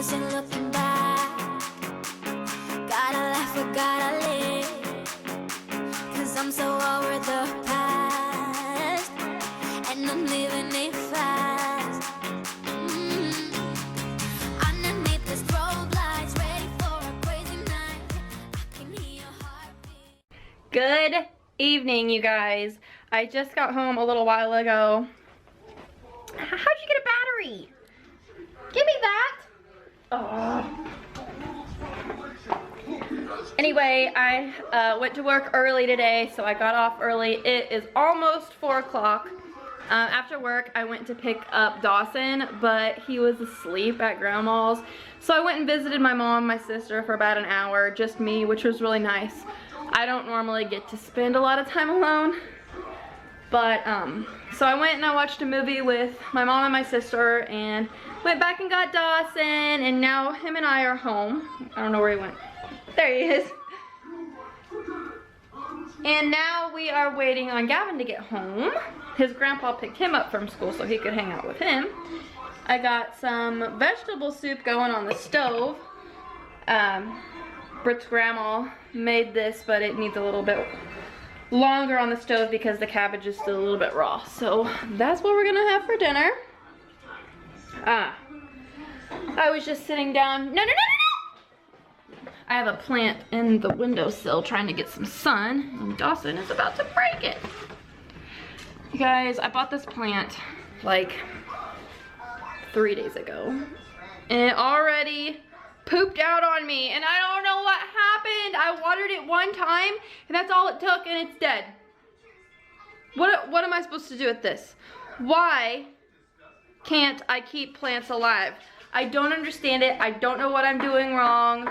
use and looking back. Gotta laugh, I gotta live, 'cause I'm so over the past, and I'm living it fast. Underneath the strobe lights, ready for a crazy night. I can hear your heartbeat. Good evening, you guys. I just got home a little while ago. How'd you get a battery? Give me that. Oh. Anyway, I went to work early today, so I got off early. It is almost 4 o'clock. After work, I went to pick up Dawson, but he was asleep at Grandma's. So I went and visited my mom and my sister for about an hour, just me, which was really nice. I don't normally get to spend a lot of time alone. But, so I went and I watched a movie with my mom and my sister and went back and got Dawson, and now him and I are home. I don't know where he went. There he is. And now we are waiting on Gavin to get home. His grandpa picked him up from school so he could hang out with him. I got some vegetable soup going on the stove. Britt's grandma made this, but it needs a little bit longer on the stove because the cabbage is still a little bit raw. So that's what we're gonna have for dinner. I was just sitting down. No. I have a plant in the windowsill trying to get some sun, and Dawson is about to break it. You guys, I bought this plant like 3 days ago, and it already pooped out on me, and I don't know what happened. I watered it one time, and that's all it took, and it's dead. What am I supposed to do with this? Why can't I keep plants alive? I don't understand it. I don't know what I'm doing wrong.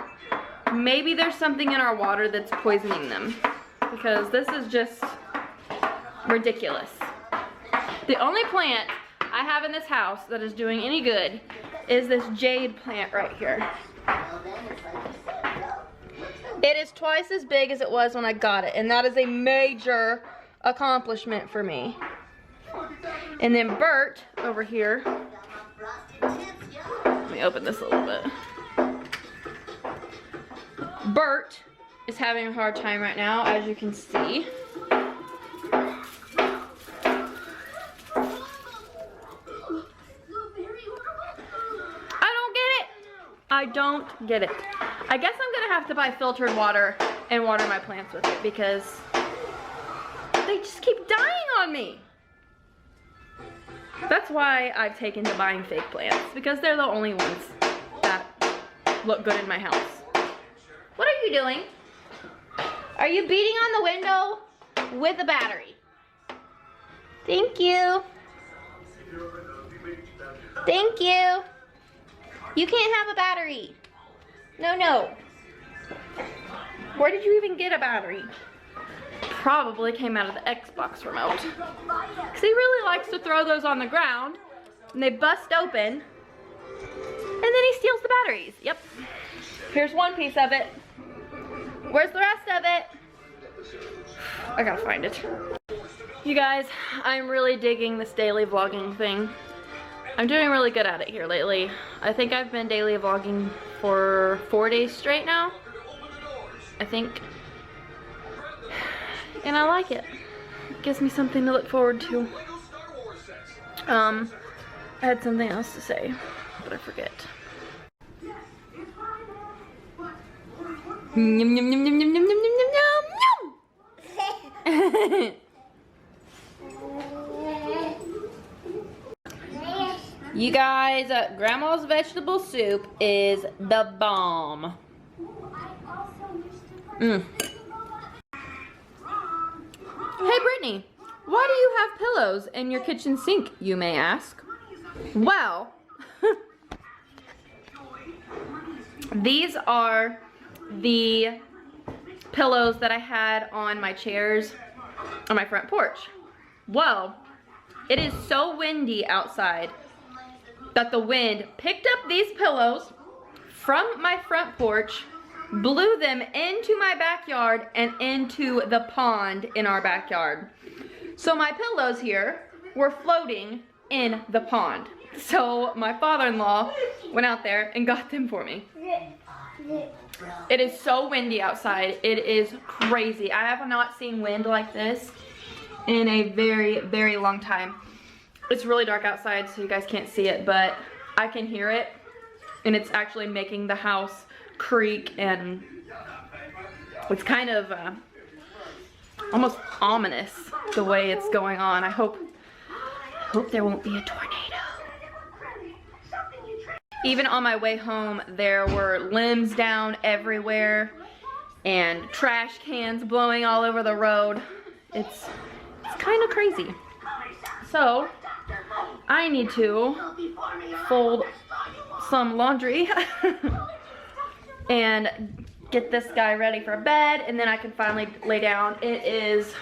Maybe there's something in our water that's poisoning them, because this is just ridiculous. The only plant I have in this house that is doing any good is this jade plant right here. It is twice as big as it was when I got it, and that is a major accomplishment for me. And then Bert over here, let me open this a little bit. Bert is having a hard time right now, as you can see. I don't get it. I guess I'm gonna have to buy filtered water and water my plants with it, because they just keep dying on me. That's why I've taken to buying fake plants, because they're the only ones that look good in my house. What are you doing? Are you beating on the window with a battery? Thank you. Thank you. You can't have a battery. No. Where did you even get a battery? Probably came out of the Xbox remote. Because he really likes to throw those on the ground, and they bust open, and then he steals the batteries. Yep. Here's one piece of it. Where's the rest of it? I gotta find it. You guys, I'm really digging this daily vlogging thing. I'm doing really good at it here lately. I think I've been daily vlogging for 4 days straight now, I think. And I like it. It gives me something to look forward to. I had something else to say, but I forget. Yum yum yum yum yum yum yum yum yum yum. You guys, Grandma's vegetable soup is the bomb. Hey Brittany, why do you have pillows in your kitchen sink, you may ask? Well, these are the pillows that I had on my chairs on my front porch. Well, it is so windy outside that the wind picked up these pillows from my front porch, blew them into my backyard and into the pond in our backyard. So my pillows here were floating in the pond. So my father-in-law went out there and got them for me. It is so windy outside. It is crazy. I have not seen wind like this in a very, very long time. It's really dark outside, so you guys can't see it, but I can hear it, and it's actually making the house creak, and it's kind of almost ominous the way it's going on. I hope there won't be a tornado. Even on my way home, there were limbs down everywhere and trash cans blowing all over the road. It's kind of crazy. So I need to fold some laundry and get this guy ready for bed, and then I can finally lay down. It is,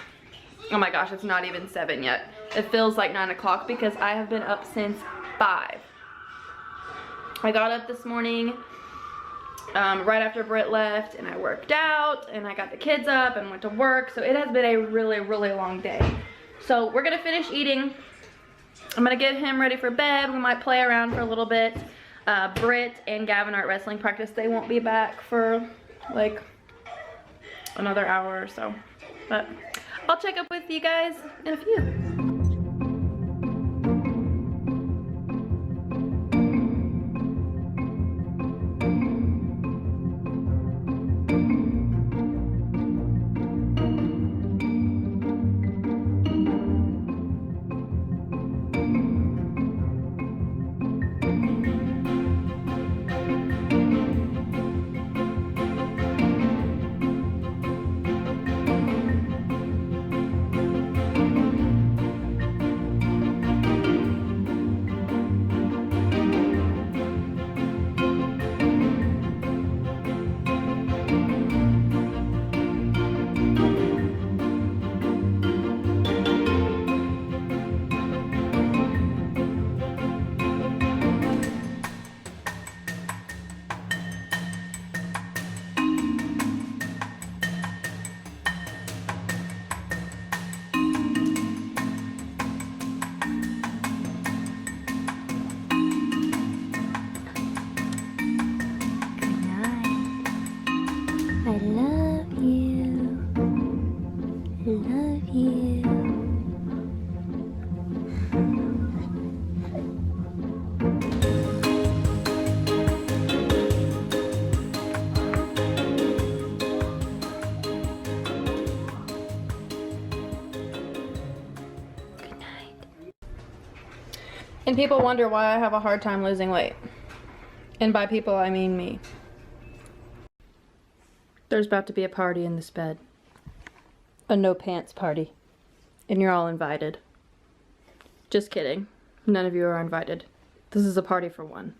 oh my gosh, it's not even 7 yet. It feels like 9 o'clock because I have been up since 5. I got up this morning right after Britt left, and I worked out, and I got the kids up and went to work. So it has been a really, really long day. So we're gonna finish eating. I'm gonna get him ready for bed. We might play around for a little bit. Britt and Gavin are at wrestling practice. They won't be back for like another hour or so. But I'll check up with you guys in a few. I love you. I love you. Good night. And people wonder why I have a hard time losing weight. And by people, I mean me. There's about to be a party in this bed. A no pants party. And you're all invited. Just kidding. None of you are invited. This is a party for one.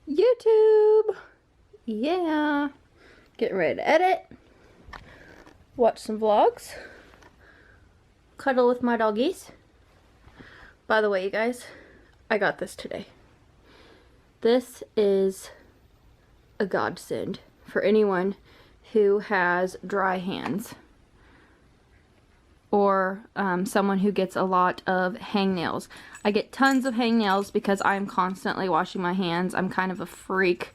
YouTube! Yeah. Getting ready to edit. Watch some vlogs. Cuddle with my doggies. By the way, you guys, I got this today. This is a godsend for anyone who has dry hands or someone who gets a lot of hangnails. I get tons of hangnails because I'm constantly washing my hands. I'm kind of a freak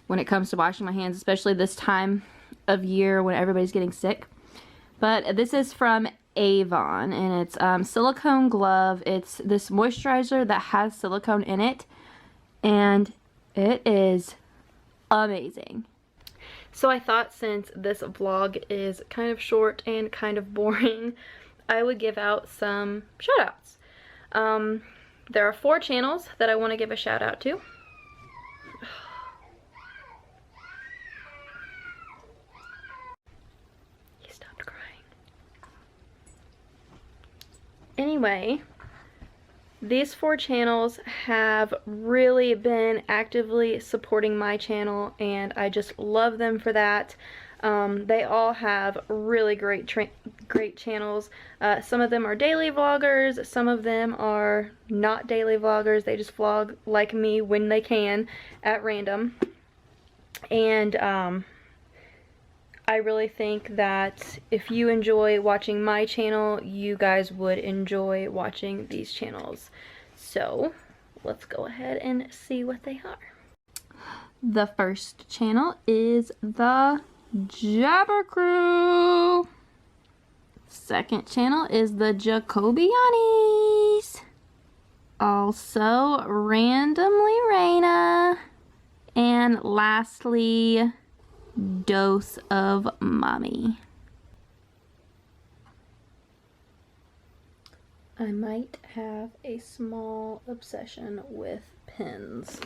when it comes to washing my hands, especially this time of year when everybody's getting sick. But this is from Avon, and it's silicone glove. It's this moisturizer that has silicone in it, and it is amazing. So I thought, since this vlog is kind of short and kind of boring, I would give out some shout outs. There are 4 channels that I want to give a shout out to. He stopped crying. Anyway, these 4 channels have really been actively supporting my channel, and I just love them for that. They all have really great channels. Some of them are daily vloggers, some of them are not daily vloggers. They just vlog like me when they can at random. And I really think that if you enjoy watching my channel, you guys would enjoy watching these channels. So let's go ahead and see what they are. The first channel is the Jabber Crew. Second channel is the Jacobianis. Also, Randomly Raina. And lastly, Dose of Mommy. I might have a small obsession with pens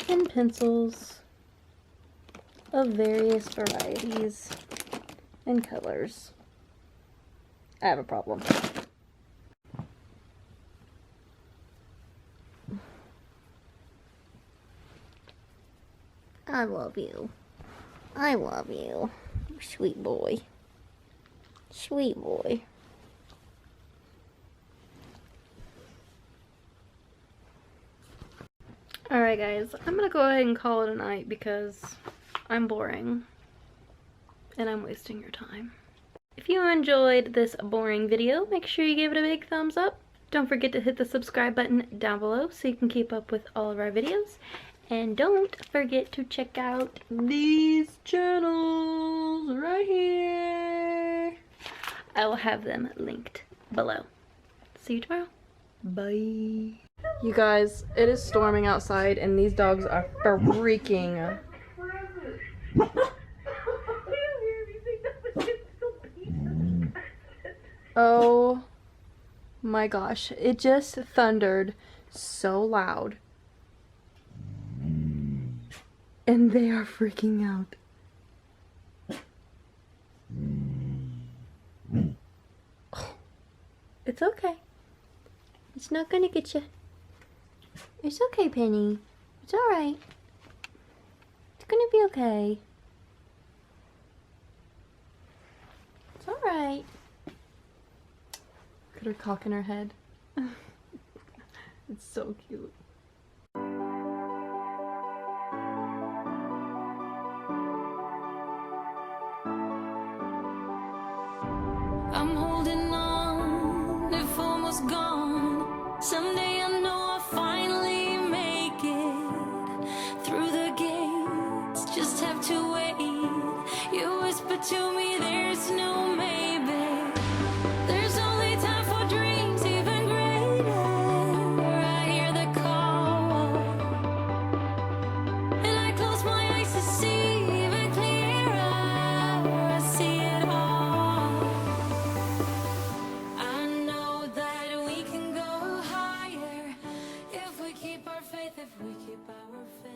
and pencils of various varieties and colors. I have a problem. I love you. I love you. Sweet boy. Sweet boy. Alright guys, I'm gonna go ahead and call it a night because I'm boring and I'm wasting your time. If you enjoyed this boring video, make sure you give it a big thumbs up. Don't forget to hit the subscribe button down below so you can keep up with all of our videos. And don't forget to check out these channels right here. I will have them linked below. See you tomorrow. Bye. You guys, it is storming outside and these dogs are freaking. Oh my gosh, it just thundered so loud. And they are freaking out. It's okay. It's not gonna get you. It's okay, Penny. It's alright. It's gonna be okay. It's alright. Look at her cocking her head. It's so cute. I'm holding on, if almost gone. Someday I know I'll finally make it through the gates. Just have to wait. You whisper to me, there's no maybe. There's only time for dreams even greater. I hear the call, and I close my eyes to see even clearer. I see it all. I know that we can go higher if we keep our faith, if we keep our faith.